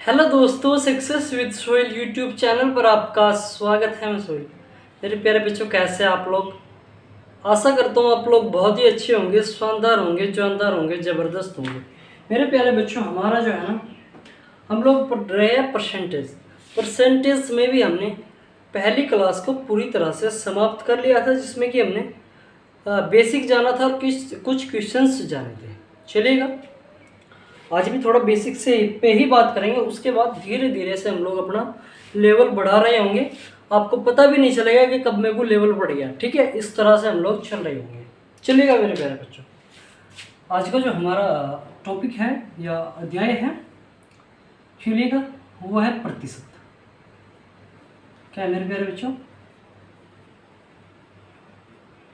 Hello दोस्तों, success with Sohail YouTube channel पर आपका स्वागत है। मैं सोहेल। मेरे प्यारे बच्चों, कैसे आप लोग? आशा करता हूँ आप लोग बहुत ही अच्छे होंगे, शानदार होंगे, जानदार होंगे, ज़बरदस्त होंगे। मेरे प्यारे बच्चों, हमारा जो है ना, हम लोग पढ़ रहे हैं परसेंटेज में भी हमने पहली क्लास को पूरी तरह से समाप्त कर लिया था, जिसमें कि हमने बेसिक जाना था और कुछ क्वेश्चंस जाने थे। चलिएगा, आज भी थोड़ा बेसिक से पे ही बात करेंगे, उसके बाद धीरे धीरे से हम लोग अपना लेवल बढ़ा रहे होंगे। आपको पता भी नहीं चलेगा कि कब मेरे को लेवल बढ़ गया। ठीक है, इस तरह से हम लोग चल रहे होंगे। चलिएगा मेरे प्यारे बच्चों, आज का जो हमारा टॉपिक है या अध्याय है, चलिएगा, वो है प्रतिशत। क्या है मेरे प्यारे बच्चों?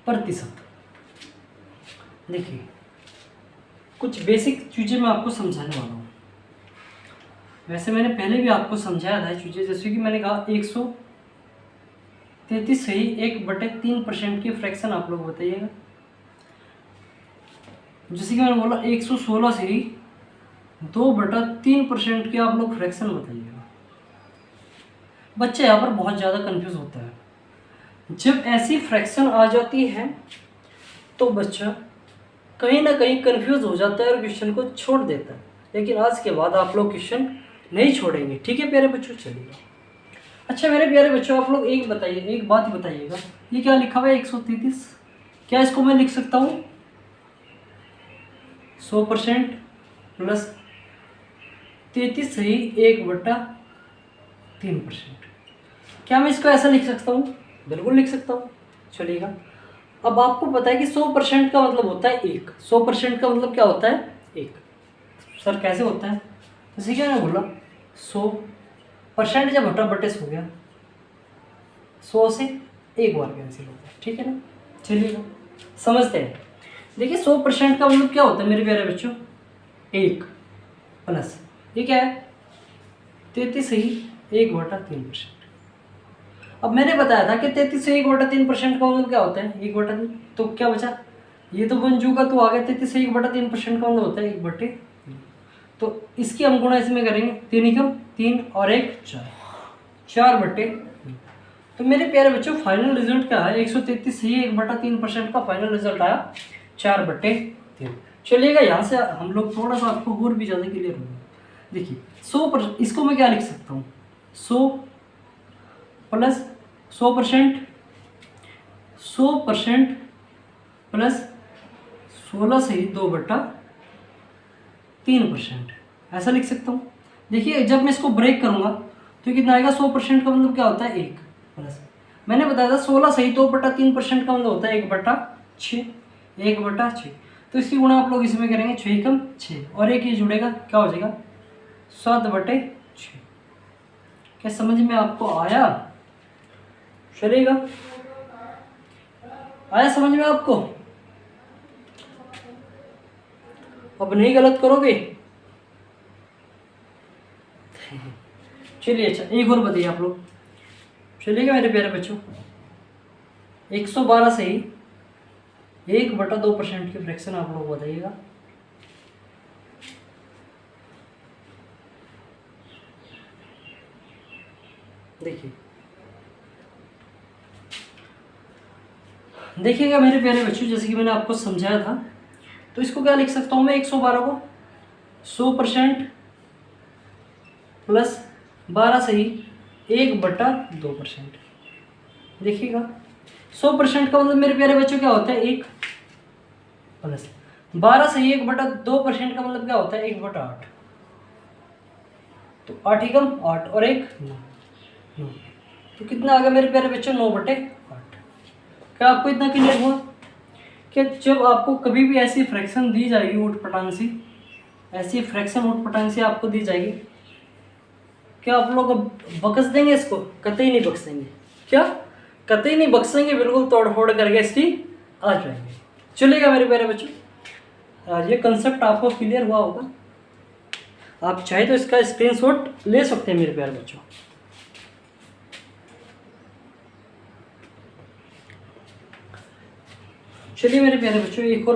प्रतिशत। देखिए, कुछ बेसिक चीज़ें मैं आपको समझाने वाला हूँ। वैसे मैंने पहले भी आपको समझाया था चीज़ें, जैसे कि मैंने कहा 133 सही 1/3% की फ्रैक्शन आप लोग बताइएगा। जैसे कि मैंने बोला 116 सही 2/3% की आप लोग फ्रैक्शन बताइएगा। बच्चे यहाँ पर बहुत ज़्यादा कंफ्यूज होता है। जब ऐसी फ्रैक्शन आ जाती है तो बच्चा कहीं ना कहीं कंफ्यूज हो जाता है और क्वेश्चन को छोड़ देता है। लेकिन आज के बाद आप लोग क्वेश्चन नहीं छोड़ेंगे। ठीक है प्यारे बच्चों, चलिए। अच्छा मेरे प्यारे बच्चों, आप लोग एक बात बताइएगा, ये क्या लिखा हुआ है 133? क्या इसको मैं लिख सकता हूँ 100% प्लस 33 सही 1/3%? क्या मैं इसको ऐसा लिख सकता हूँ? बिल्कुल लिख सकता हूँ। चलिएगा, अब आपको पता है कि 100% का मतलब होता है 1। 100% का मतलब क्या होता है? 1। सर कैसे होता है? जैसे क्या मैं बोला 100% जब हटा बटे 100 हो गया, 100 से एक बार कैंसिल होता है। ठीक है ना? चलिएगा, समझते हैं। देखिए 100% का मतलब क्या होता है मेरे प्यारे बच्चों? 1 प्लस ये क्या है 33 सही 1/3%। अब मैंने बताया था कि 33 से 1/3% का मतलब क्या होता है 1/3। तो क्या बचा? ये तो बन चुका, तो आगे 33 से 1/3% का मतलब होता है 1/3। तो इसकी हम गुणा इसमें करेंगे, 3 एकम 3 और 1 4, 4/3। तो मेरे प्यारे बच्चों, फाइनल रिजल्ट क्या है? 133 से 1/3% का फाइनल रिजल्ट आया 4/3। चलिएगा, यहाँ से हम लोग थोड़ा सा आपको और भी ज़्यादा क्लियर होगा। देखिए 100%, इसको मैं क्या लिख सकता हूँ? 100 प्लस 100% 100% प्लस 16 सही 2/3%, ऐसा लिख सकता हूँ। देखिए जब मैं इसको ब्रेक करूँगा तो कितना आएगा? 100% का मतलब क्या होता है 1 प्लस, मैंने बताया था 16 सही 2/3% का मतलब होता है 1/6। 1/6, तो इसकी गुणा आप लोग इसमें करेंगे, 6 एकम 6 और एक ये जुड़ेगा, क्या हो जाएगा? 7/6। क्या समझ में आपको आया? चलेगा, आया समझ में आपको? अब नहीं गलत करोगे? चलिए, अच्छा एक और बताइए आप लोग। चलिएगा मेरे प्यारे बच्चों, 112 से ही 1/2% की फ्रैक्शन आप लोग बताइएगा। देखिएगा मेरे प्यारे बच्चों, जैसे कि मैंने आपको समझाया था, तो इसको क्या लिख सकता हूँ मैं? 112 को 100% प्लस 12 सही 1/2%। देखिएगा 100% का मतलब मेरे प्यारे बच्चों क्या होता है? 1 प्लस 12 सही 1/2% का मतलब क्या होता है? 1/8। तो 8 एकम 8 और 1 9। तो कितना आ गया मेरे प्यारे बच्चों? 9/8। क्या आपको इतना क्लियर हुआ कि जब आपको कभी भी ऐसी फ्रैक्शन दी जाएगी ऊटपटांग सी, ऐसी फ्रैक्शन ऊटपटांग सी आपको दी जाएगी, क्या आप लोग बख्श देंगे इसको? कतई नहीं बख्शेंगे। क्या? कतई नहीं बख्शेंगे, बिल्कुल तोड़ फोड़ करके इसकी आ जाएंगे। चलेगा मेरे प्यारे बच्चों, ये कंसेप्ट आपको क्लियर हुआ होगा। आप चाहे तो इसका स्क्रीनशॉट ले सकते हैं मेरे प्यारे बच्चों। चलिए मेरे प्यारे बच्चों, एक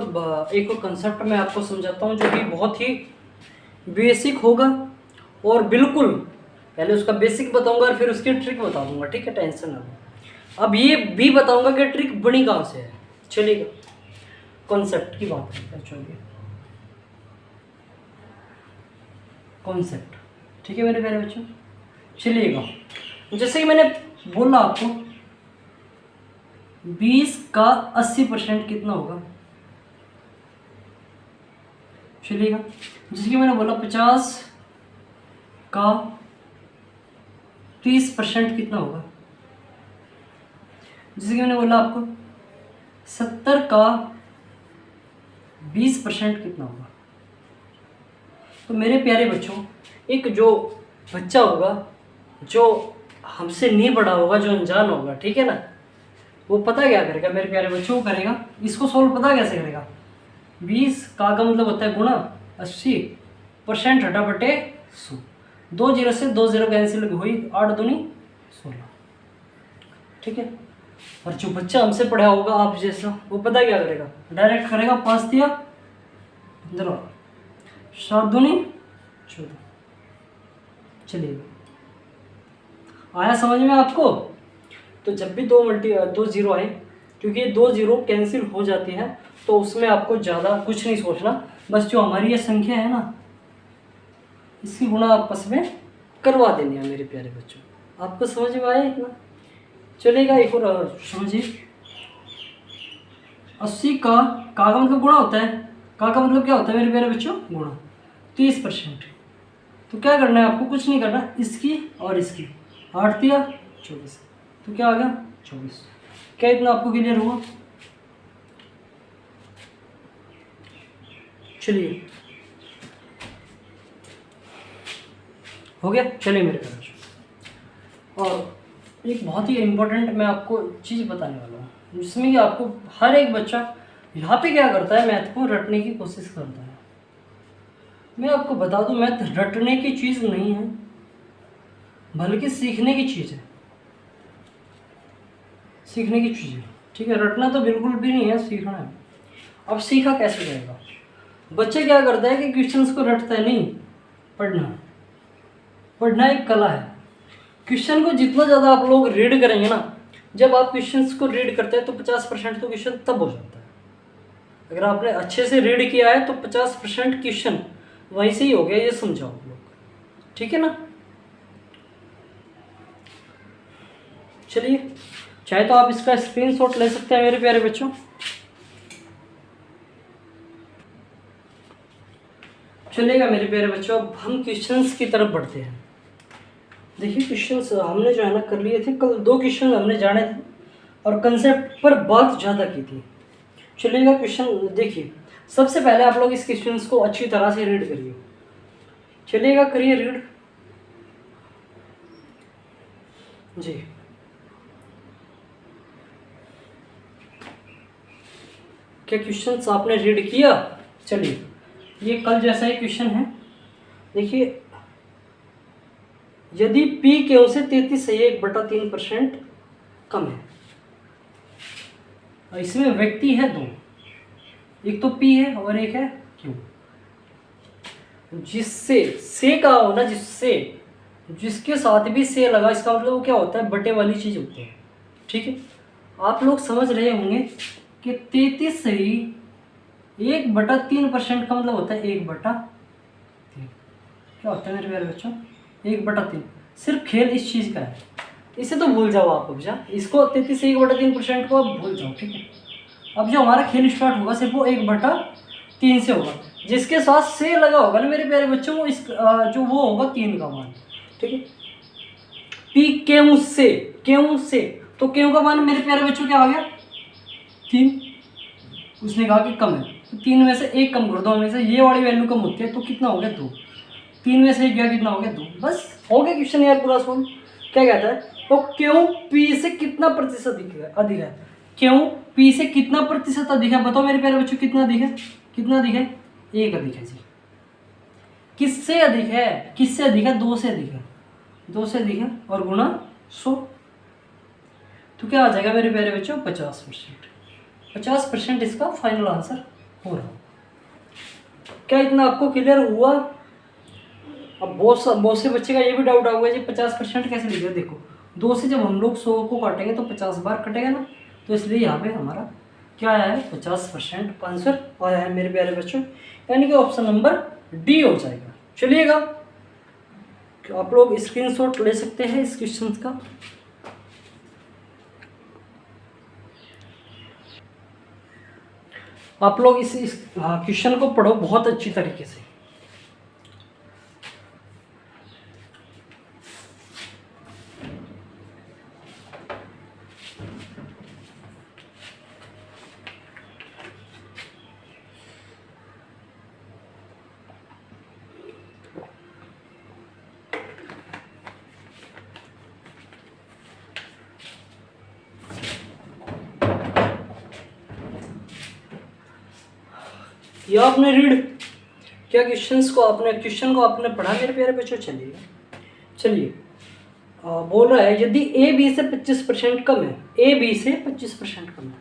और कंसेप्ट मैं आपको समझाता हूँ, जो कि बहुत ही बेसिक होगा और बिल्कुल पहले उसका बेसिक बताऊंगा और फिर उसकी ट्रिक बता दूंगा, ठीक है, टेंशन ना लो। अब ये भी बताऊंगा कि ट्रिक बनी कहाँ से है। चलिएगा कॉन्सेप्ट की बात करते हैं, चलिए कॉन्सेप्ट, ठीक है मेरे प्यारे बच्चों। चलिएगा जैसे कि मैंने बोला आपको 20 का 80% कितना होगा। चलिएगा जैसे कि मैंने बोला 50 का 30% कितना होगा। जैसे कि मैंने बोला आपको 70 का 20% कितना होगा। तो मेरे प्यारे बच्चों, एक जो बच्चा होगा जो हमसे नहीं पढ़ा होगा, जो अनजान होगा, ठीक है ना, वो पता क्या करेगा मेरे प्यारे बच्चों, वो करेगा इसको सोल्व पता कैसे करेगा। 20 का मतलब होता है गुणा 80% हटा बटे 100, 2 जीरो से 2 जीरो कैंसिल हुई, 8 दूनी 16, ठीक है। और जो बच्चा हमसे पढ़ा होगा आप जैसा, वो पता क्या करेगा, डायरेक्ट करेगा 5 दिया 15, 7 दूनी 14। चलिए आया समझ में आपको। तो जब भी दो जीरो आए, क्योंकि ये 2 जीरो कैंसिल हो जाती है, तो उसमें आपको ज़्यादा कुछ नहीं सोचना, बस जो हमारी ये संख्या है ना, इसकी गुणा आपस में करवा देनी है मेरे प्यारे बच्चों। आपको समझ में आया इतना। चलेगा एक और समझिए, 80 का मतलब गुणा होता है, का मतलब क्या होता है मेरे प्यारे बच्चों, गुणा 30%। तो क्या करना है आपको, कुछ नहीं करना, इसकी और इसकी 8 दिया 24, तो क्या आ गया 24। क्या इतना आपको क्लियर हुआ। चलिए हो गया। चलिए मेरे प्यारे, और एक बहुत ही इम्पोर्टेंट मैं आपको चीज़ बताने वाला हूँ, जिसमें कि आपको हर एक बच्चा यहाँ पे क्या करता है, मैथ को रटने की कोशिश करता है। मैं आपको बता दूं, मैथ रटने की चीज़ नहीं है, बल्कि सीखने की चीज़ है, सीखने की चीज़ है, ठीक है। रटना तो बिल्कुल भी नहीं है, सीखना है। अब सीखा कैसे जाएगा, बच्चे क्या करता है कि क्वेश्चंस को रटता है, नहीं, पढ़ना एक कला है। क्वेश्चन को जितना ज़्यादा आप लोग रीड करेंगे ना, जब आप क्वेश्चंस को रीड करते हैं तो 50% तो क्वेश्चन तब हो जाता है। अगर आपने अच्छे से रीड किया है तो 50% क्वेश्चन वहीं से ही हो गया, ये समझाओ आप लोग, ठीक है ना। चलिए चाहे तो आप इसका स्क्रीनशॉट ले सकते हैं मेरे प्यारे बच्चों। चलेगा मेरे प्यारे बच्चों, अब हम क्वेश्चंस की तरफ बढ़ते हैं। देखिए क्वेश्चंस हमने जो है ना कर लिए थे, कल 2 क्वेश्चन हमने जाने थे और कंसेप्ट पर बात ज़्यादा की थी। चलिएगा क्वेश्चन देखिए, सबसे पहले आप लोग इस क्वेश्चंस को अच्छी तरह से रीड करिए। चलिएगा करिए रीड जी। क्या क्वेश्चंस आपने रीड किया। चलिए ये कल जैसा ही क्वेश्चन है। देखिए यदि P क्यू से 33 है, 1/3% कम है, और इसमें व्यक्ति है 2, एक तो P है और एक है Q। जिससे से का हो ना, जिससे जिसके साथ भी से लगा, इसका मतलब वो क्या होता है, बटे वाली चीज होती है, ठीक है। आप लोग समझ रहे होंगे कि 33 से ही 1/3% का मतलब होता है 1/3। क्या होता है मेरे प्यारे बच्चों, 1/3। सिर्फ खेल इस चीज़ का है, इसे तो भूल जाओ आप। अब जा इसको 33 से 1/3% को आप भूल जाओ, ठीक है। अब जो हमारा खेल स्टार्ट होगा सिर्फ वो 1/3 से होगा, जिसके साथ से लगा होगा ना मेरे प्यारे बच्चों, वो इस जो वो होगा 3 का मान, ठीक है। पी क्यों से तो क्यों का मान मेरे प्यारे बच्चों क्या आ गया 3। उसने कहा कि कम है, तो 3 में से 1 कम कर दो, हमें से ये वाली वैल्यू कम होती है, तो कितना हो गया 2। 3 में से 1 गया, कितना हो गया 2। बस हो गया क्वेश्चन यार पूरा सोल्व। क्या कहता है, तो क्यों पी से कितना प्रतिशत अधिक है, क्यों पी से कितना प्रतिशत अधिक है, बताओ मेरे प्यारे बच्चों कितना अधिक है, कितना अधिक है, 1 अधिक है जी। किससे अधिक है, किससे अधिक है, 2 से अधिक है, 2 से अधिक है, और गुणा 100, तो क्या आ जाएगा मेरे प्यारे बच्चों 50%। 50% इसका फाइनल आंसर हो रहा। क्या इतना आपको क्लियर हुआ। अब बहुत से बच्चे का ये भी डाउट होगा जी 50% कैसे लिखेगा। देखो 2 से जब हम लोग 100 को काटेंगे तो 50 बार कटेगा ना, तो इसलिए यहाँ पे हमारा क्या आया है 50% आंसर आया है मेरे प्यारे बच्चों, यानी कि ऑप्शन नंबर डी हो जाएगा। चलिएगा आप लोग स्क्रीनशॉट ले सकते हैं इस क्वेश्चन का। आप लोग इस क्वेश्चन को पढ़ो बहुत अच्छी तरीके से। ये आपने रीड क्या क्वेश्चन को आपने पढ़ा मेरे प्यारे बच्चों। चलिए बोल रहा है यदि ए बी से 25% कम है, ए बी से 25% कम है।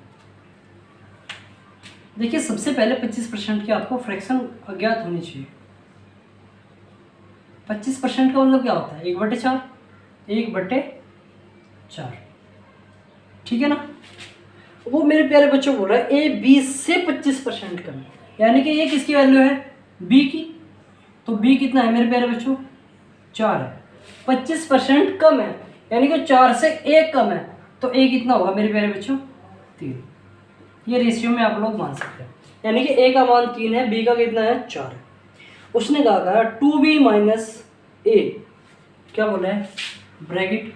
देखिए सबसे पहले 25% की आपको फ्रैक्शन अज्ञात होनी चाहिए। 25% का मतलब क्या होता है 1/4, 1/4, ठीक है ना। वो मेरे प्यारे बच्चों बोल रहा है ए बी से 25% कम है, यानी कि ये किसकी वैल्यू है बी की, तो बी कितना है मेरे प्यारे बच्चों 4 है। 25% कम है यानी कि 4 से 1 कम है, तो ए कितना होगा मेरे प्यारे बच्चों 3। ये रेशियो में आप लोग मान सकते हैं, यानी कि ए का मान 3 है, बी का कितना है 4 है। उसने कहा 2b माइनस ए, क्या बोला है ब्रैकेट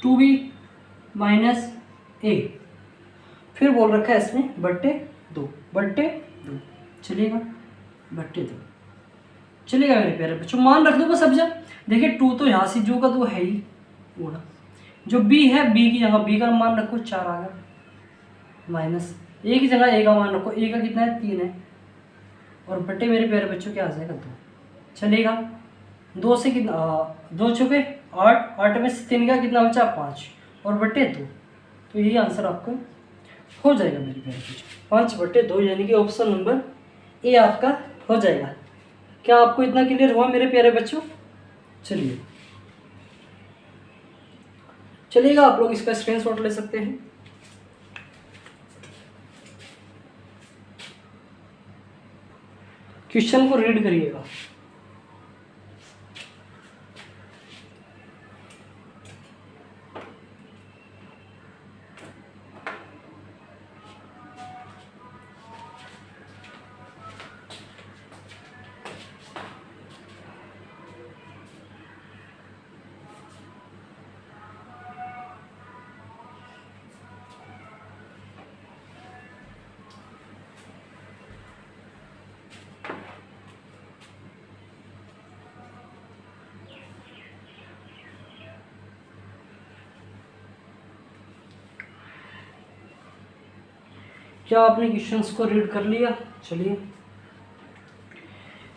2b माइनस ए, फिर बोल रखा है इसमें /2 चलेगा /2 चलेगा मेरे प्यारे बच्चों। मान रख दो बस अब जब देखिए 2 तो यहाँ से जो का तो है ही गुणा, जो b है b की जगह b का मान रखो 4 आ गया, माइनस a की जगह a का मान रखो, a का कितना है 3 है, और बट्टे मेरे प्यारे बच्चों क्या आ जाएगा 2 चलेगा। 2 से कितना 2 चुके 8, 8 में से 3 का कितना बचा 5 और /2, तो यही आंसर आपका हो जाएगा मेरे प्यारे बच्चों 5/2, यानी कि ऑप्शन नंबर ए आपका हो जाएगा। क्या आपको इतना क्लियर हुआ मेरे प्यारे बच्चों। चलिएगा आप लोग इसका स्क्रीनशॉट ले सकते हैं। क्वेश्चन को रीड करिएगा। क्या आपने क्वेश्चंस को रीड कर लिया। चलिए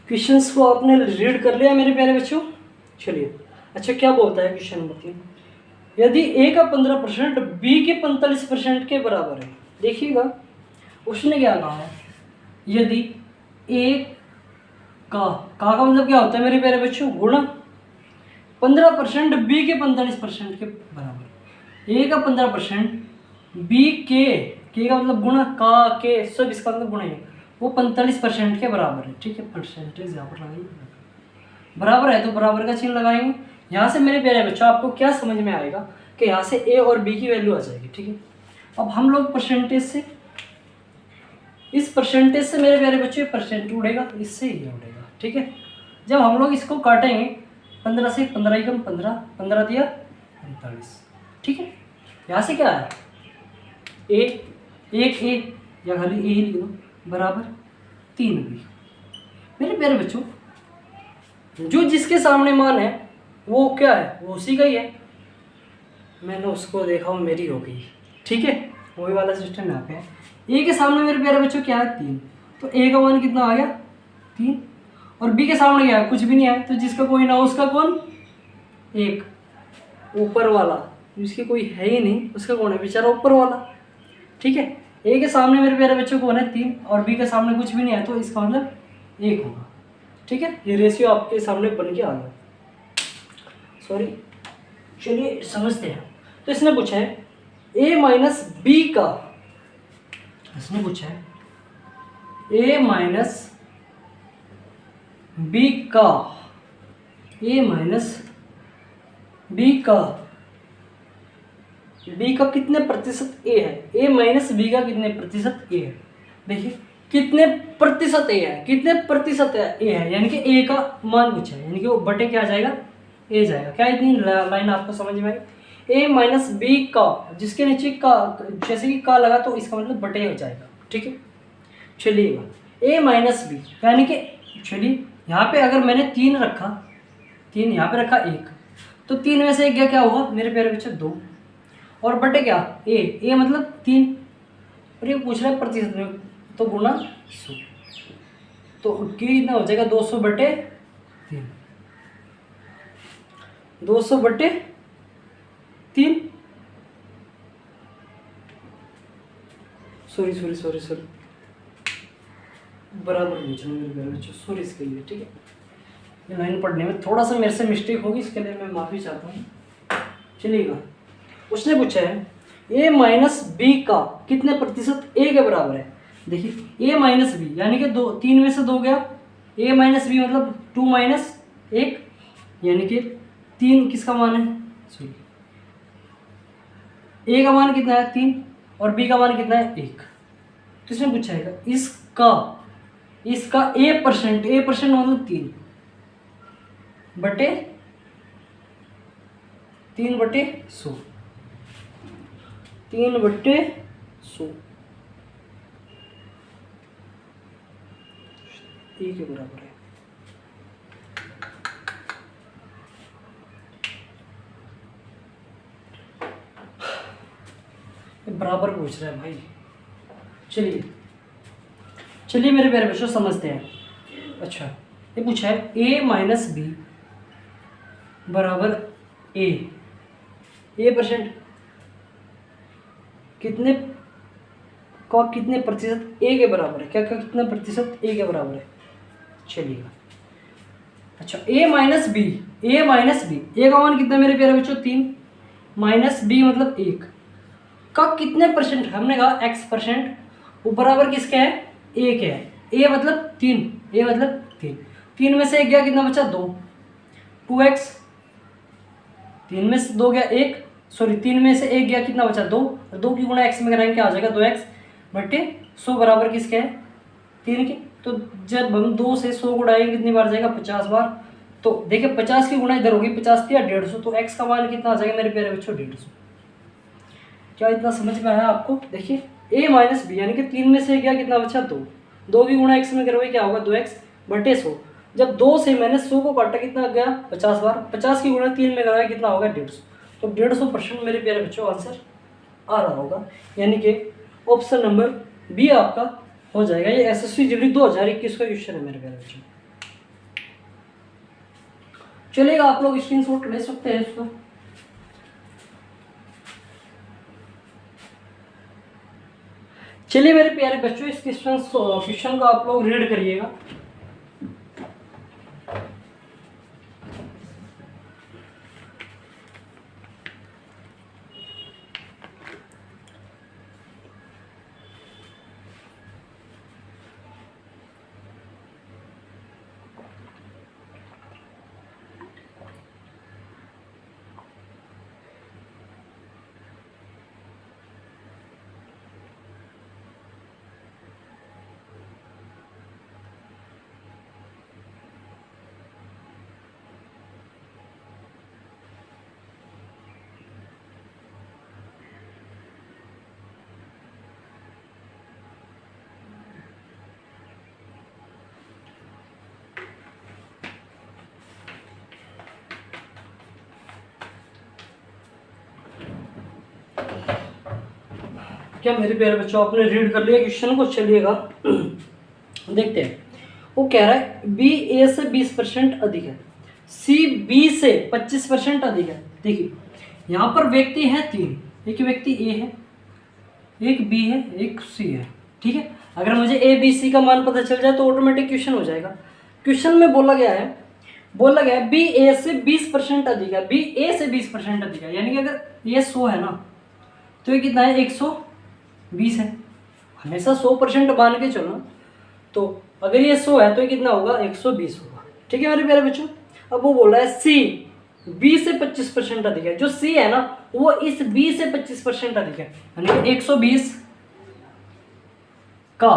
क्वेश्चंस को आपने रीड कर लिया मेरे प्यारे बच्चों। चलिए अच्छा क्या बोलता है क्वेश्चन बताइए। यदि ए का 15% बी के 45% के बराबर है, देखिएगा उसने क्या कहा है, यदि ए का मतलब क्या होता है मेरे प्यारे बच्चों गुणा 15% बी के 45% के बराबर। ए का 15% बी के का मतलब गुणा के सब इसका मतलब गुणा है, वो 45% के बराबर है, ठीक है। परसेंटेज यहाँ पर लगाइए, बराबर है तो बराबर का चिन्ह लगाएंगे। यहाँ से मेरे प्यारे बच्चों आपको क्या समझ में आएगा कि यहाँ से ए और बी की वैल्यू आ जाएगी, ठीक है। अब हम लोग परसेंटेज से, इस परसेंटेज से मेरे प्यारे बच्चों परसेंट उड़ेगा, इससे ये उड़ेगा, ठीक है। जब हम लोग इसको काटेंगे 15 से 15 ही कम 15, 15 दिया 45, ठीक है। यहाँ से क्या है एक ए या खाली ए ही लिख दो बराबर 3 बी। मेरे प्यारे बच्चों जो जिसके सामने मान है वो क्या है, वो उसी का ही है। मैंने उसको देखा वो मेरी हो गई, ठीक है। वही वाला सिस्टम यहाँ पे है। ए के सामने मेरे प्यारे बच्चों क्या है 3, तो ए का मान कितना आ गया 3, और बी के सामने क्या है कुछ भी नहीं है, तो जिसका कोई ना उसका कौन 1, ऊपर वाला, जिसकी कोई है ही नहीं उसका कौन है बेचारा ऊपर वाला, ठीक है। ए के सामने मेरे प्यारे बच्चों कौन है 3 और बी के सामने कुछ भी नहीं है, तो इसका मतलब 1 होगा। ठीक है, ये रेशियो आपके सामने बन के आ गया। सॉरी, चलिए समझते हैं। तो इसने पूछा है a माइनस बी का, इसने पूछा है a माइनस बी का, a माइनस बी का, b का कितने प्रतिशत a है, a माइनस बी का कितने प्रतिशत a है। देखिए कितने प्रतिशत a है, कितने प्रतिशत a है, यानी कि a का मान पूछा है, यानी कि वो बटे क्या आ जाएगा, a जाएगा। क्या इतनी लाइन आपको समझ में आई? a माइनस बी का, जिसके नीचे का जैसे कि का लगा तो इसका मतलब बटे हो जाएगा। ठीक है, चलिएगा a माइनस बी, यानी कि चलिए यहाँ पे अगर मैंने 3 रखा, 3 यहाँ पे रखा 1, तो 3 में से 1 गया, क्या होगा मेरे प्यारे बच्चे 2, और बटे क्या a मतलब 3, और ये पूछ रहा है प्रतिशत में, तो गुना 100, तो कितना हो जाएगा 200 बटे 3, 200 बटे 3, सॉरी बराबर पूछना मेरे प्यारे बच्चों, सॉरी इसके लिए। ठीक है, लाइन पढ़ने में थोड़ा सा मेरे से मिस्टेक होगी, इसके लिए मैं माफ़ी चाहता हूँ। चलिएगा, उसने पूछा है a माइनस बी का कितने प्रतिशत a के बराबर है। देखिए a माइनस बी यानी कि 3 में से 2 गया, a माइनस बी मतलब 2 माइनस 1, यानी कि 3 किसका मान है, सॉरी a का मान कितना है 3 और b का मान कितना है 1। तो इसने पूछा है इसका a परसेंट मतलब 3 बटे 100, 3 बटे 100 ए के बराबर है। बराबर पूछ रहा है भाई। चलिए मेरे प्यारे बच्चों समझते हैं। अच्छा, ये पूछा है a माइनस बी बराबर a परसेंट कितने प्रतिशत a के बराबर है, क्या कितना प्रतिशत a के बराबर है। चलिएगा, अच्छा a माइनस बी a का मान कितना मेरे प्यारे बच्चों 3 माइनस b मतलब 1 का कितने परसेंट, हमने कहा x परसेंट, वो बराबर किसके है a के है, a मतलब 3, 3 में से 1 गया, कितना बचा 2, 2x, 3 में से 2 गया 1, सॉरी 3 में से 1 गया, कितना बचा 2, और 2 की गुणा x में कराएंगे क्या आ जाएगा 2x बटे 100 बराबर किसके है 3 के। तो जब हम 2 से 100 गुणाएंगे कितनी बार जाएगा 50 बार। तो देखिए 50 की गुणा इधर होगी, 50 या 150, तो x का मान कितना आ जाएगा मेरे प्यारे बच्चों 150। क्या इतना समझ में आया आपको। देखिए a माइनस बी यानी कि 3 में से गया, कितना बचा 2, 2 की गुणा x में करोगे क्या होगा 2x बटे 100। जब 2 से मैंने 100 को काटा, कितना गया 50 बार, 50 की गुणा 3 में कराया कितना होगा 150। तो 150% मेरे प्यारे बच्चों आंसर आ रहा होगा, यानी कि ऑप्शन नंबर बी आपका हो जाएगा। ये एसएससी जीडी 2021 का क्वेश्चन है मेरे प्यारे बच्चों। चलेगा, आप लोग स्क्रीनशॉट ले सकते हैं इसको। चलिए मेरे प्यारे बच्चों, इस क्वेश्चन को आप लोग रीड करिएगा। क्या मेरे प्यारे बच्चों आपने रीड कर लिया क्वेश्चन को। चलिएगा देखते हैं। वो कह रहा है बी ए से 20% अधिक है, सी बी से 25% अधिक है। देखिए यहाँ पर व्यक्ति है 3, एक व्यक्ति ए है, एक बी है, एक सी है। ठीक है, अगर मुझे ए बी सी का मान पता चल जाए तो ऑटोमेटिक क्वेश्चन हो जाएगा। क्वेश्चन में बोला गया है बी ए से 20% अधिक है, बी ए से 20% अधिक है, यानी कि अगर ये 100 है ना तो ये कितना है 120 है। हमेशा 100% मान के चलो, तो अगर ये 100 है तो ये कितना होगा 120 होगा। ठीक है मेरे प्यारे बच्चों। अब वो बोल रहा है सी बी से 25% अधिक है, जो सी है ना वो इस बी से 25% अधिक है, यानी कि 120 का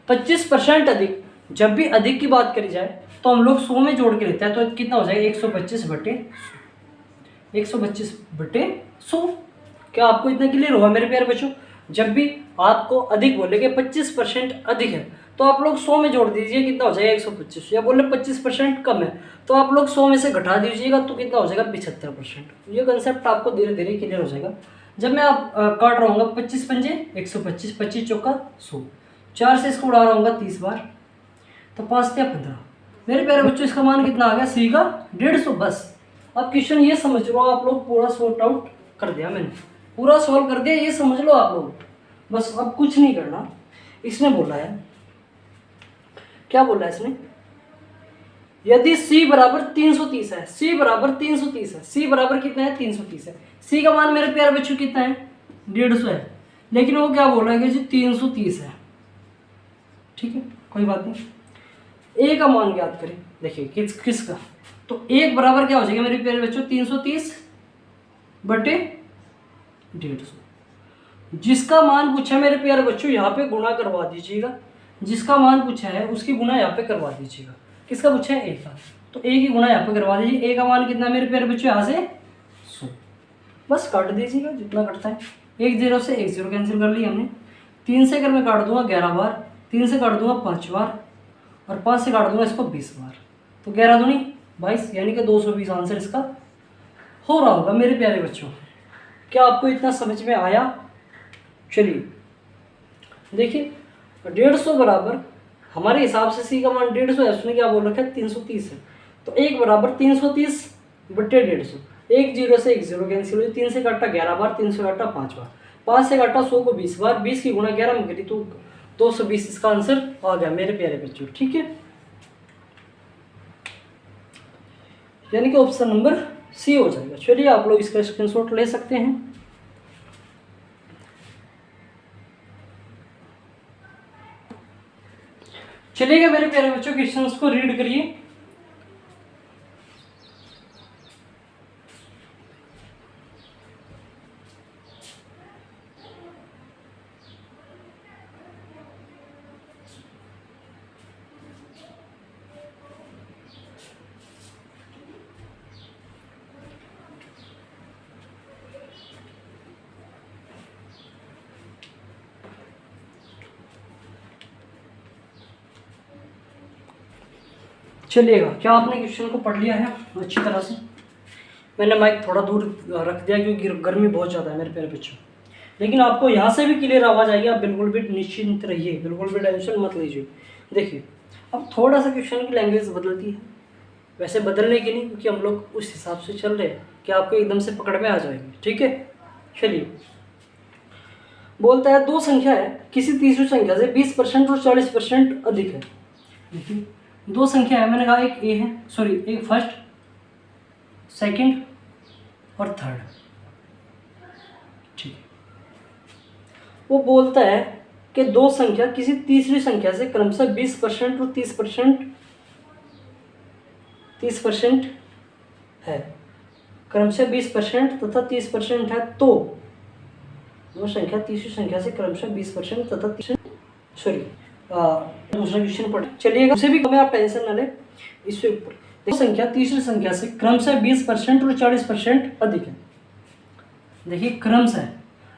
25% अधिक। जब भी अधिक की बात करी जाए तो हम लोग 100 में जोड़ के लेते हैं, तो कितना हो जाएगा 125 बटे 100। क्या आपको इतना क्लियर होगा मेरे प्यारे बच्चों? जब भी आपको अधिक बोलेंगे 25% अधिक है तो आप लोग 100 में जोड़ दीजिए, कितना हो जाएगा 125। या बोले 25% कम है तो आप लोग 100 में से घटा दीजिएगा, तो कितना हो जाएगा 75%। ये कंसेप्ट आपको धीरे धीरे क्लियर हो जाएगा। जब मैं आप काट रहा हूँ 25 पंजे 125, 25 चौका 100, 4 से इसको उड़ा रहा हूँ 30 बार, तो 5 या 15। मेरे प्यारे बच्चों इसका मान कितना आ गया सी का 150। बस अब क्वेश्चन ये समझ लो आप लोग, पूरा सॉर्ट आउट कर दिया मैंने, पूरा सॉल्व कर दिया, ये समझ लो आप लोग। बस अब कुछ नहीं करना। इसने बोला है, क्या बोला है इसने, यदि c बराबर 330 है, c बराबर 330 है, c बराबर कितना है 330 है, c का मान मेरे प्यारे बच्चों कितना है 150 है, लेकिन वो क्या बोल रहा है कि जी 330 है। ठीक है कोई बात नहीं, a का मान ज्ञात करें। देखिए किसका, तो 1 बराबर क्या हो जाएगा मेरे प्यारे बच्चों 330 बटे 150। जिसका मान पूछा है मेरे प्यारे बच्चों यहाँ पे गुणा करवा दीजिएगा, जिसका मान पूछा है उसकी गुणा यहाँ पे करवा दीजिएगा। किसका पूछा है a का, तो a की गुणा यहाँ पे करवा दीजिए। a का मान कितना मेरे प्यारे बच्चों यहाँ से 100। बस काट दीजिएगा जितना कटता है, 1 0 से 1 0 कैंसिल कर लिया हमने। 3 से अगर मैं काट दूंगा 11 बार, 3 से काट दूंगा 5 बार, और 5 से काट दूंगा इसको 20 बार, तो 11 दूनी 22, यानी कि 220 आंसर इसका हो रहा होगा मेरे प्यारे बच्चों। क्या आपको इतना समझ में आया? चलिए देखिए 150 बराबर हमारे हिसाब से सी का मान 150 है, उसने क्या बोल रखा है 330 है, तो 1 बराबर 330 बटे 150। 1 0 से 1 0 कैंसिल हुई, 3 से काटा 11 बार, 3 से काटा 5 बार, 5 से काटा 100 को 20 बार, 20 की गुणा 11 में करी तो 220 इसका आंसर आ गया मेरे प्यारे बच्चों। ठीक है, यानी कि ऑप्शन नंबर सी हो जाएगा। चलिए आप लोग इसका स्क्रीनशॉट ले सकते हैं। चलिएगा मेरे प्यारे बच्चों क्वेश्चंस को रीड करिए। चलिएगा, क्या आपने क्वेश्चन को पढ़ लिया है अच्छी तरह से? मैंने माइक थोड़ा दूर रख दिया क्योंकि गर्मी बहुत ज़्यादा है मेरे प्यारे बच्चों, लेकिन आपको यहाँ से भी क्लियर आवाज़ आएगी, आप बिल्कुल भी निश्चिंत रहिए, बिल्कुल भी टेंशन मत लीजिए। देखिए अब थोड़ा सा क्वेश्चन की लैंग्वेज बदलती है, वैसे बदलने की नहीं, क्योंकि हम लोग उस हिसाब से चल रहे हैं कि आपको एकदम से पकड़ में आ जाएगी। ठीक है, चलिए बोलता है दो संख्या है, किसी तीसरी संख्या से 20% और 40% अधिक है। देखिए दो संख्या है, मैंने कहा एक ए है, सॉरी एक फर्स्ट, सेकंड और थर्ड। ठीक है, वो बोलता है कि दो संख्या किसी तीसरी संख्या से क्रमशः 20% और 30% है, क्रमशः 20% तथा 30% है, तो वो संख्या तीसरी संख्या से क्रमशः 20% तथा 30, सॉरी दूसरा क्वेश्चन पढ़ चलिएगा, उसे भी कम है, आप टेंशन ना ले। इससे ऊपर देखो संख्या तीसरी संख्या से क्रमशः 20% और 40% अधिक है। देखिए क्रमशः,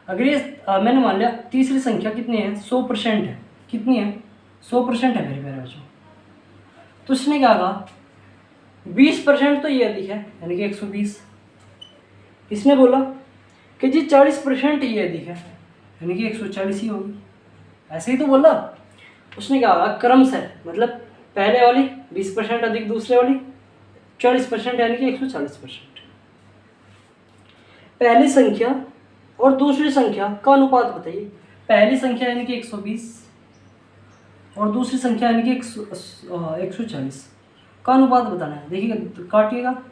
अगर ये मैंने मान लिया तीसरी संख्या कितनी है 100% है, कितनी है 100% है मेरे प्यारे बच्चों, तो इसने क्या कहा 20% तो ये अधिक है यानी कि 120। इसने बोला कि जी 40% ये अधिक है यानी कि 140 ही होगी, ऐसे ही तो बोला। उसने क्या कहा क्रमशः, मतलब पहले वाली 20% अधिक दूसरे वाली 40% यानी कि 140%। पहली संख्या और दूसरी संख्या का अनुपात बताइए। पहली संख्या यानी कि 120 और दूसरी संख्या यानी कि 140, का अनुपात बताना है। देखिएगा, तो काटिएगा,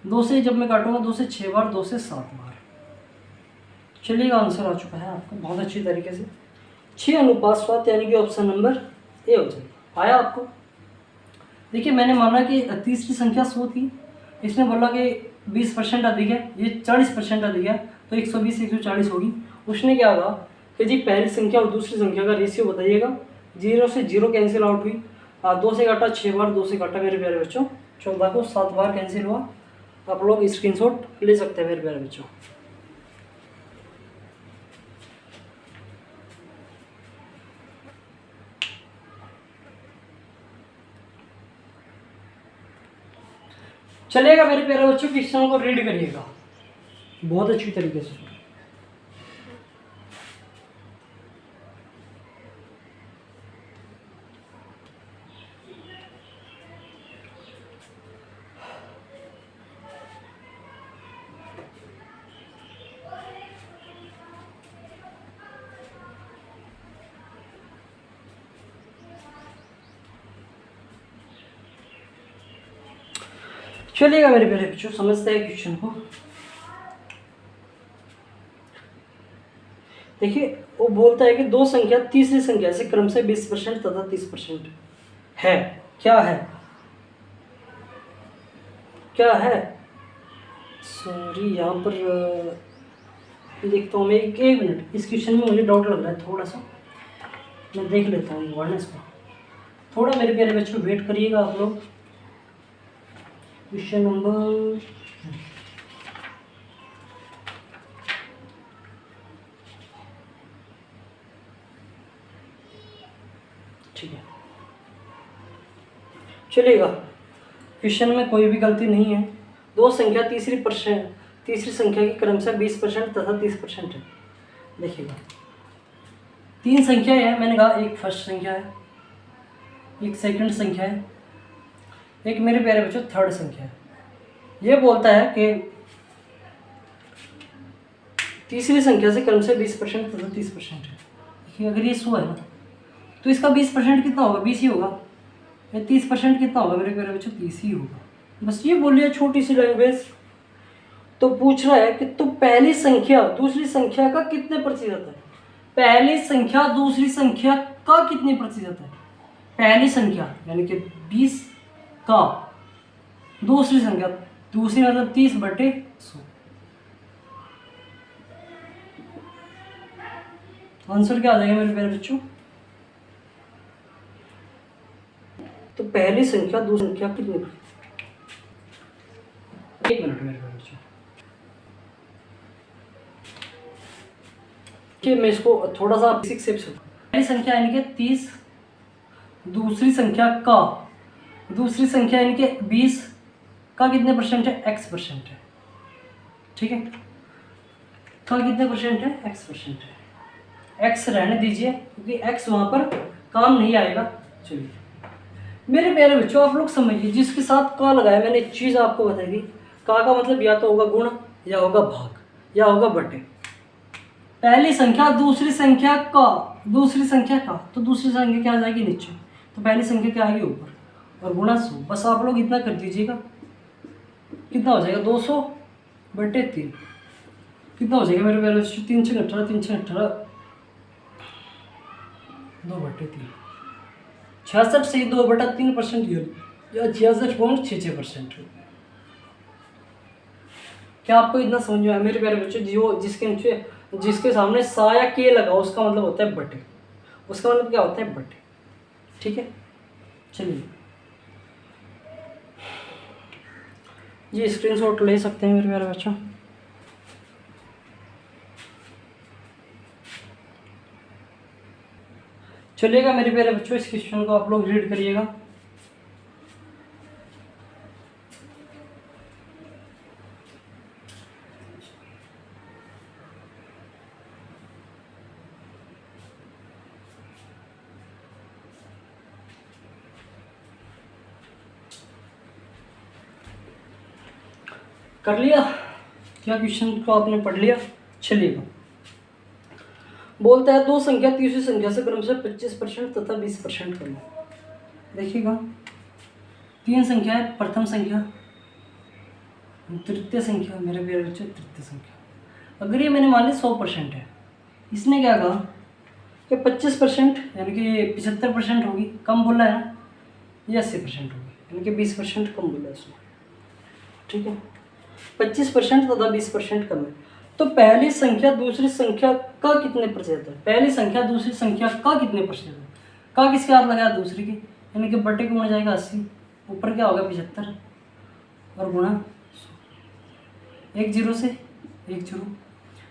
2 से जब मैं काटूंगा 2 से 6 बार, 2 से 7 बार। चलिएगा, आंसर आ चुका है आपको बहुत अच्छी तरीके से 6:7, यानी कि ऑप्शन नंबर ए हो जाएगा। आया आपको? देखिए, मैंने माना कि तीसरी संख्या 100 थी, इसने बोला कि 20% अधिक है, ये 40% अधिक है, तो 120 140 होगी। उसने क्या कहा कि जी पहली संख्या और दूसरी संख्या का रेशियो बताइएगा। 0 से 0 कैंसिल आउट हुई, 2 से काटा 6 बार, 2 से काटा मेरे प्यारे बच्चों 14 को, 7 बार कैंसिल हुआ। आप लोग स्क्रीनशॉट ले सकते हैं मेरे प्यारे बच्चों। चलेगा मेरे प्यारे बच्चों, क्वेश्चन को रीड करिएगा बहुत अच्छी तरीके से। चलिएगा मेरे प्यारे बच्चों, समझते हैं क्वेश्चन को। देखिए, वो बोलता है कि दो संख्या तीसरी संख्या से क्रमशः 20% तथा 30% है। क्या है? क्या है? सॉरी, यहाँ पर देखता हूँ मैं। एक मिनट, इस क्वेश्चन में मुझे डाउट लग रहा है थोड़ा सा, मैं देख लेता हूँ वर्णस को। थोड़ा मेरे प्यारे बच्चों वेट करिएगा आप लोग। क्वेश्चन नंबर ठीक है, चलेगा। क्वेश्चन में कोई भी गलती नहीं है। दो संख्या तीसरी संख्या की क्रमशः 20% तथा 30% है। देखिएगा, 3 संख्या है, मैंने कहा एक फर्स्ट संख्या है, एक सेकंड संख्या है, एक मेरे प्यारे बच्चों थर्ड संख्या है। ये बोलता है कि तीसरी संख्या से क्रमशः 20% तथा 30% है। देखिए, अगर ये 100 है ना, तो इसका 20% कितना होगा? 20 ही होगा। 30% कितना होगा मेरे प्यारे बच्चों? 30 ही होगा। बस ये बोलिए, छोटी सी लैंग्वेज। तो पूछ रहा है कि तो पहली संख्या दूसरी संख्या का कितने प्रतिशत है? पहली संख्या दूसरी संख्या का कितने प्रतिशत है? पहली संख्या यानी कि 20 का, दूसरी संख्या, दूसरी मतलब 30/100। आंसर क्या आ जाएगा मेरे प्यारे बच्चों? तो पहली संख्या दूसरी संख्या कितनी? एक मिनट मेरे प्यारे बच्चों, कि मैं इसको थोड़ा सा बेसिक से पहली संख्या यानी कि 30, दूसरी संख्या का, दूसरी संख्या यानी कि 20 का कितने परसेंट है? x% है। ठीक है, का कितने परसेंट है? x% है। x रहने दीजिए क्योंकि x वहां पर काम नहीं आएगा। चलिए मेरे प्यारे बच्चों, आप लोग समझिए, जिसके साथ का लगाया मैंने एक चीज़ आपको बताई थी। का मतलब या तो होगा गुण, या होगा भाग, या होगा बटे। पहली संख्या दूसरी संख्या का, दूसरी संख्या का, तो दूसरी संख्या क्या आ जाएगी? नीचे। तो पहली संख्या क्या आएगी? ऊपर। और गुणा 100। बस आप लोग इतना कर दीजिएगा, कितना हो जाएगा? 200/3। कितना हो जाएगा मेरे प्यारे बच्चों? 3 6 18, 3 6 18, 2/3, 66 से 2/3% या 66.66%। क्या आपको इतना समझ में आया मेरे प्यारे बच्चों? जो जिसके सामने सा या के लगा उसका मतलब होता है बटे। उसका मतलब क्या होता है? बटे। ठीक है, चलिए ये स्क्रीनशॉट ले सकते हैं मेरे प्यारे बच्चों। चलिएगा मेरे प्यारे बच्चों, इस क्वेश्चन को आप लोग रीड करिएगा। कर लिया क्या? क्वेश्चन को आपने पढ़ लिया? चलिएगा, बोलता है दो संख्या तीसरी संख्या से क्रमशः 25% तथा 20% करना। देखिएगा, तीन संख्या है, प्रथम संख्या, तृतीय संख्या, मेरे प्यारे बच्चों तृतीय संख्या। अगर ये मैंने मान लिया 100% है, इसने क्या कहा कि 25% यानी कि 75% होगी, कम बोला है ना, ये 80% होगी, यानी कि 20% कम बोला है इसने, ठीक है। 25% तथा 20% कम है। तो पहली संख्या दूसरी संख्या का कितने प्रतिशत है? पहली संख्या दूसरी संख्या का कितने प्रतिशत है? का किसके हाथ लगाया? दूसरी के, यानी कि बटे को गुणा जाएगा 80, ऊपर क्या होगा 75 और गुणा 100, 1 0 से 1 0,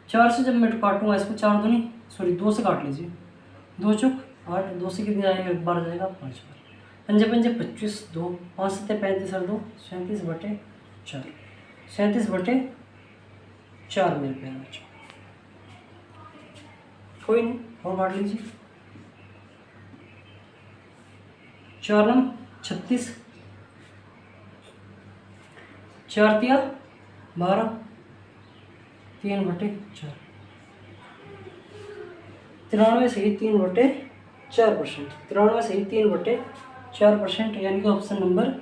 4 से जब मैं काटूंगा इसको, 4 दूनी सॉरी 2 से काट लीजिए, 2 चुक 8, 2 से कितने जाएगा, 1 बार जाएगा 5 बार, पंजे पंजे 25, 2 5 7 35 और 2 37 बटे 4, 37 बटे 4 मेरे प्यारे बच्चों। कोई नहीं, और काट लीजिए, 4 9 36, 4 तिया 12, 3 बटे 4, 93 सही 3 बटे 4%, 93 सही 3 बटे 4%, यानी कि ऑप्शन नंबर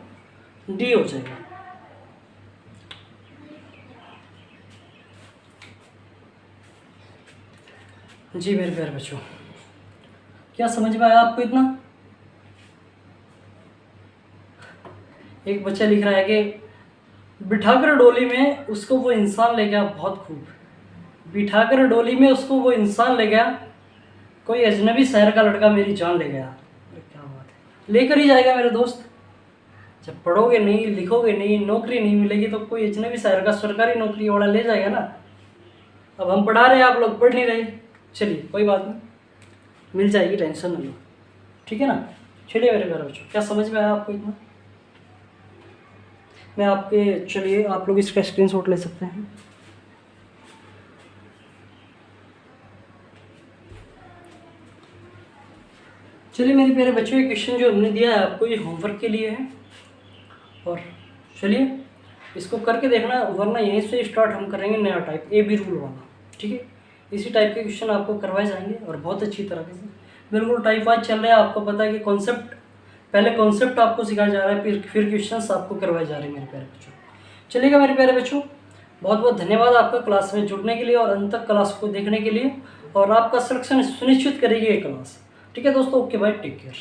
डी हो जाएगा। जी मेरे प्यारे बच्चों, क्या समझ में आया आपको इतना? एक बच्चा लिख रहा है कि बिठाकर डोली में उसको वो इंसान ले गया बहुत खूब, बिठाकर डोली में उसको वो इंसान ले गया, कोई अजनबी शहर का लड़का मेरी जान ले गया। अरे क्या बात है, लेकर ही जाएगा मेरे दोस्त। जब पढ़ोगे नहीं, लिखोगे नहीं, नौकरी नहीं मिलेगी तो कोई अजनबी शहर का सरकारी नौकरी वाला ले जाएगा ना। अब हम पढ़ा रहे हैं, आप लोग पढ़ नहीं रहे, चलिए कोई बात नहीं, मिल जाएगी, टेंशन नहीं लो, ठीक है ना। चलिए मेरे प्यारे बच्चों, क्या समझ में आया आपको इतना? मैं आपके, चलिए आप लोग इसका स्क्रीनशॉट ले सकते हैं। चलिए मेरे प्यारे बच्चों, ये क्वेश्चन जो हमने दिया है आपको, ये होमवर्क के लिए है, और चलिए इसको करके देखना, वरना यहीं से स्टार्ट हम करेंगे नया टाइप, ए बी रूल वाला, ठीक है। इसी टाइप के क्वेश्चन आपको करवाए जाएंगे और बहुत अच्छी तरीके से, बिल्कुल टाइप वाइज चल रहा है। आपको पता है कि कॉन्सेप्ट, पहले कॉन्सेप्ट आपको सिखाया जा रहा है, फिर क्वेश्चंस आपको करवाए जा रहे हैं मेरे प्यारे बच्चों। चलिएगा मेरे प्यारे बच्चों, बहुत बहुत धन्यवाद आपका क्लास में जुड़ने के लिए और अंत तक क्लास को देखने के लिए, और आपका सिलेक्शन सुनिश्चित करेगी ये क्लास, ठीक है दोस्तों। Okay bye, take care.